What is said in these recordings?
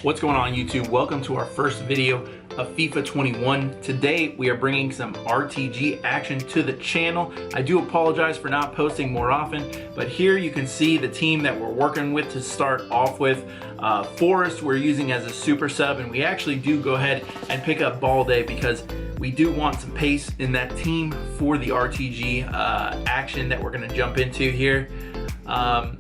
What's going on YouTube? Welcome to our first video of FIFA 21. Today we are bringing some RTG action to the channel. I do apologize for not posting more often, but here you can see the team that we're working with to start off with. Forrest we're using as a super sub, and we actually do go ahead and pick up Balde because we do want some pace in that team for the RTG action that we're going to jump into here.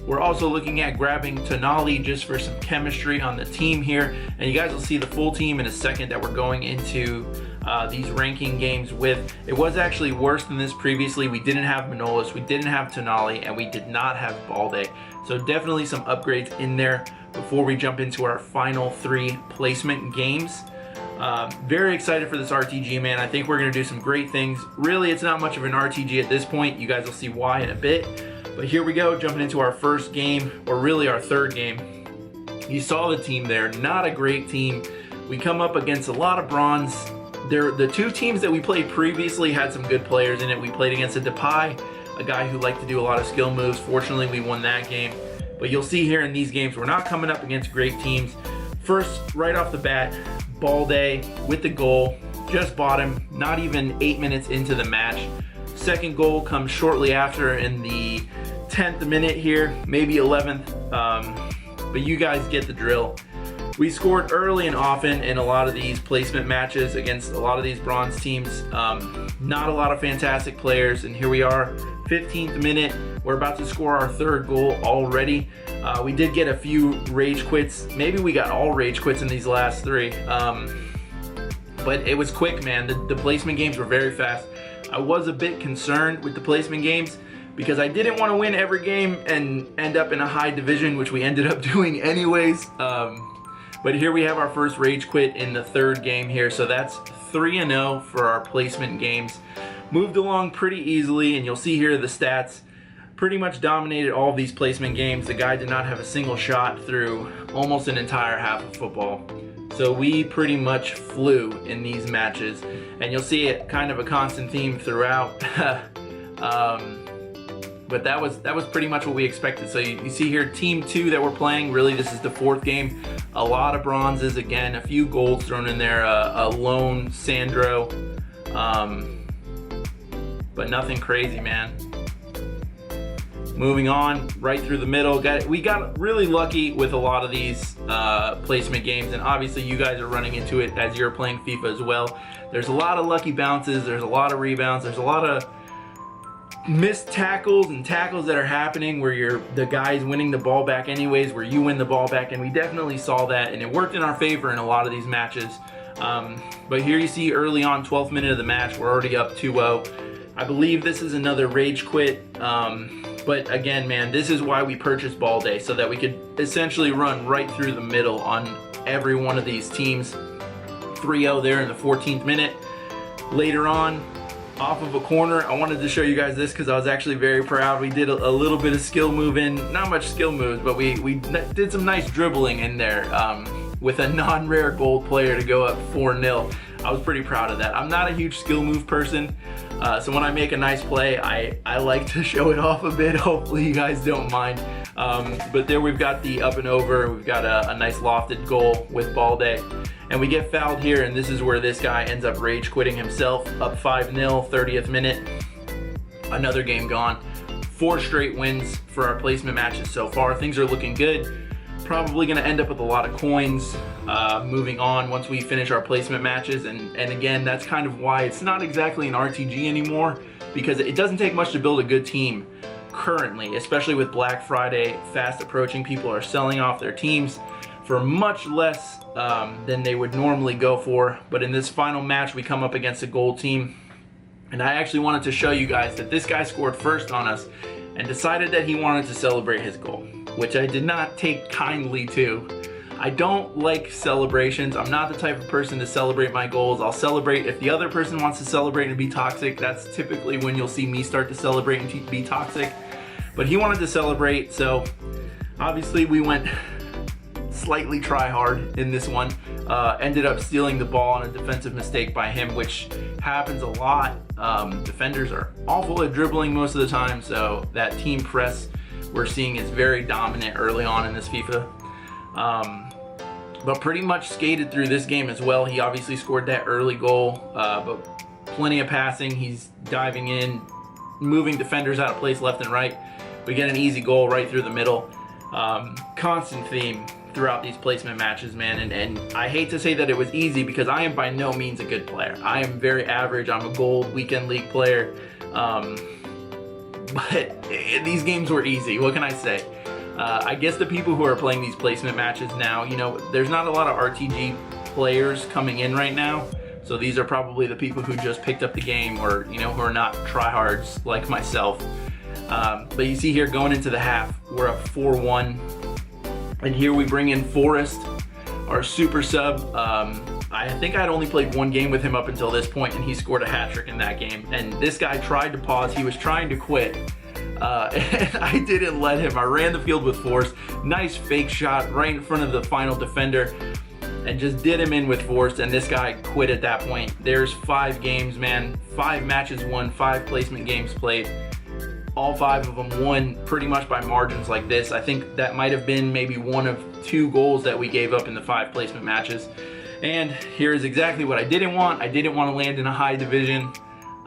We're also looking at grabbing Tonali just for some chemistry on the team here, and you guys will see the full team in a second that we're going into these ranking games with. It was actually worse than this previously. We didn't have Manolis, we didn't have Tonali, and we did not have Balde, so definitely some upgrades in there before we jump into our final 3 placement games. Very excited for this RTG, man. I think we're going to do some great things. Really, it's not much of an RTG at this point. You guys will see why in a bit. But here we go, jumping into our first game, or really our third game. You saw the team there, not a great team. We come up against a lot of bronze. The 2 teams that we played previously had some good players in it. We played against a Depay, a guy who liked to do a lot of skill moves. Fortunately, we won that game. But you'll see here in these games, we're not coming up against great teams. First, right off the bat, Balde with the goal. Just bought him, not even 8 minutes into the match. Second goal comes shortly after in the 10th minute here, maybe 11th, but you guys get the drill. We scored early and often in a lot of these placement matches against a lot of these bronze teams. Not a lot of fantastic players, and here we are, 15th minute. We're about to score our 3rd goal already. We did get a few rage quits. Maybe we got all rage quits in these last 3. But it was quick, man. The placement games were very fast. I was a bit concerned with the placement games because I didn't want to win every game and end up in a high division, which we ended up doing anyways. But here we have our first rage quit in the 3rd game here, so that's 3-0 for our placement games. Moved along pretty easily, and you'll see here the stats. Pretty much dominated all of these placement games. The guy did not have a single shot through almost an entire half of football. So we pretty much flew in these matches, and you'll see it kind of a constant theme throughout. But that was pretty much what we expected. So you see here, team 2 that we're playing, really this is the 4th game. A lot of bronzes, again, a few golds thrown in there, a lone Sandro, but nothing crazy, man. Moving on, right through the middle. We got really lucky with a lot of these placement games, and obviously you guys are running into it as you're playing FIFA as well. There's a lot of lucky bounces, there's a lot of rebounds, there's a lot of missed tackles and tackles that are happening where the guy's winning the ball back anyways, where you win the ball back, and we definitely saw that, and it worked in our favor in a lot of these matches. But here you see early on, 12th minute of the match, we're already up 2-0. I believe this is another rage quit. But again, man, this is why we purchased Balde, so that we could essentially run right through the middle on every one of these teams. 3-0 there in the 14th minute. Later on, off of a corner, I wanted to show you guys this because I was actually very proud. We did a little bit of skill moving, not much skill moves, but we did some nice dribbling in there with a non-rare gold player to go up 4-0. I was pretty proud of that. I'm not a huge skill move person, so when I make a nice play, I like to show it off a bit. Hopefully you guys don't mind. But there we've got the up and over. We've got a nice lofted goal with Balde. And we get fouled here, and this is where this guy ends up rage quitting himself. Up 5-0, 30th minute. Another game gone. 4 straight wins for our placement matches so far. Things are looking good. Probably going to end up with a lot of coins moving on once we finish our placement matches, and again, that's kind of why it's not exactly an RTG anymore, because it doesn't take much to build a good team currently, especially with Black Friday fast approaching. People are selling off their teams for much less than they would normally go for. But in this final match, we come up against a gold team, and I actually wanted to show you guys that this guy scored first on us and decided that he wanted to celebrate his goal, which I did not take kindly to. I don't like celebrations. I'm not the type of person to celebrate my goals. I'll celebrate if the other person wants to celebrate and be toxic. That's typically when you'll see me start to celebrate and be toxic. But he wanted to celebrate, so obviously we went slightly try hard in this one. Ended up stealing the ball on a defensive mistake by him, which happens a lot. Defenders are awful at dribbling most of the time, so that team press we're seeing is very dominant early on in this FIFA. but pretty much skated through this game as well. He obviously scored that early goal, but plenty of passing. He's diving in, moving defenders out of place left and right. We get an easy goal right through the middle. Constant theme throughout these placement matches, man, and I hate to say that it was easy because I am by no means a good player. I am very average. I'm a gold weekend league player, but these games were easy. What can I say? I guess the people who are playing these placement matches now, you know, there's not a lot of RTG players coming in right now, so these are probably the people who just picked up the game, or, you know, who are not tryhards like myself. But you see here, going into the half, we're up 4-1. And here we bring in Forrest, our super sub. I think I'd only played one game with him up until this point, and he scored a hat trick in that game. And this guy tried to pause. He was trying to quit. And I didn't let him. I ran the field with force. Nice fake shot right in front of the final defender, and just did him in with force. And this guy quit at that point. There's 5 games, man. 5 matches won, 5 placement games played. All 5 of them won pretty much by margins like this. I think that might have been maybe one of 2 goals that we gave up in the 5 placement matches. And here's exactly what I didn't want. I didn't want to land in a high division,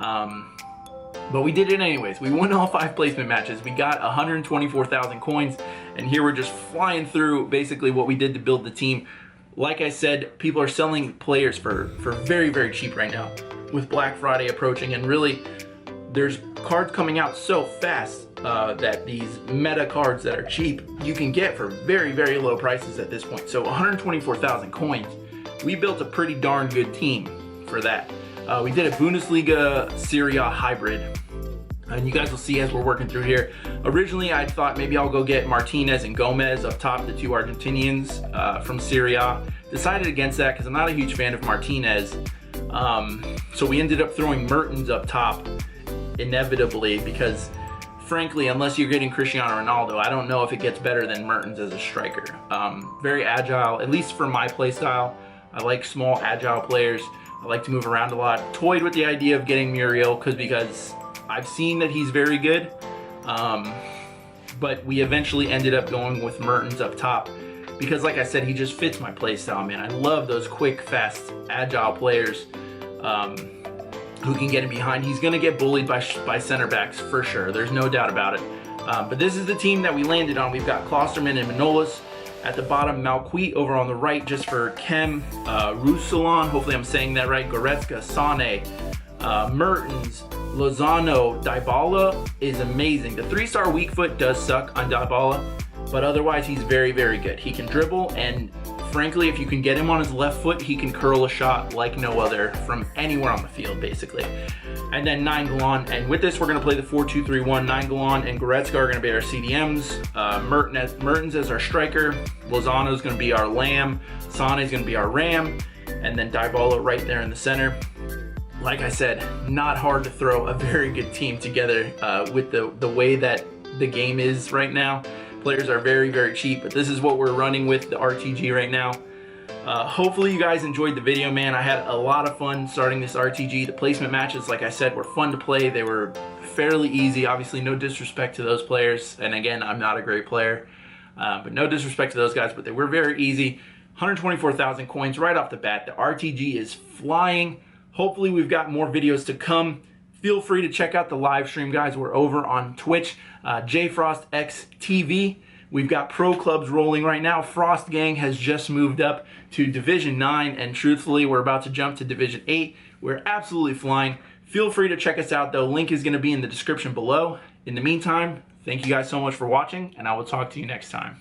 but we did it anyways. We won all 5 placement matches. We got 124,000 coins, and here we're just flying through basically what we did to build the team. Like I said, people are selling players for very, very cheap right now with Black Friday approaching, and really there's cards coming out so fast that these meta cards that are cheap you can get for very, very low prices at this point. So 124,000 coins. We built a pretty darn good team for that. We did a Bundesliga Serie A hybrid, and you guys will see as we're working through here. Originally, I thought maybe I'll go get Martinez and Gomez up top, the 2 Argentinians from Serie A. Decided against that because I'm not a huge fan of Martinez. So we ended up throwing Mertens up top inevitably, because frankly, unless you're getting Cristiano Ronaldo, I don't know if it gets better than Mertens as a striker. Very agile, at least for my play style. I like small, agile players. I like to move around a lot. Toyed with the idea of getting Muriel because I've seen that he's very good. But we eventually ended up going with Mertens up top because, like I said, he just fits my play style, man. I love those quick, fast, agile players who can get in behind. He's going to get bullied by center backs for sure. There's no doubt about it. But this is the team that we landed on. We've got Klosterman and Manolas. At the bottom, Malquit over on the right just for Kem, Roussillon, hopefully I'm saying that right, Goretzka, Sane, Mertens, Lozano. Dybala is amazing. The 3-star weak foot does suck on Dybala, but otherwise he's very, very good. He can dribble, and frankly, if you can get him on his left foot, he can curl a shot like no other from anywhere on the field, basically. And then Nainggolan, and with this, we're going to play the 4-2-3-1. Nainggolan and Goretzka are going to be our CDMs. Mertens as our striker. Lozano is going to be our lamb. Sane is going to be our ram. And then Dybala right there in the center. Like I said, not hard to throw a very good team together with the way that the game is right now. Players are very, very cheap, but this is what we're running with the RTG right now. Hopefully you guys enjoyed the video, man. I had a lot of fun starting this RTG. The placement matches, like I said, were fun to play. They were fairly easy. Obviously, no disrespect to those players. And again, I'm not a great player, but no disrespect to those guys, but they were very easy. 124,000 coins right off the bat. The RTG is flying. Hopefully we've got more videos to come. Feel free to check out the live stream, guys. We're over on Twitch, JFrostXTV. We've got pro clubs rolling right now. Frost Gang has just moved up to Division 9, and truthfully, we're about to jump to Division 8. We're absolutely flying. Feel free to check us out, though. Link is going to be in the description below. In the meantime, thank you guys so much for watching, and I will talk to you next time.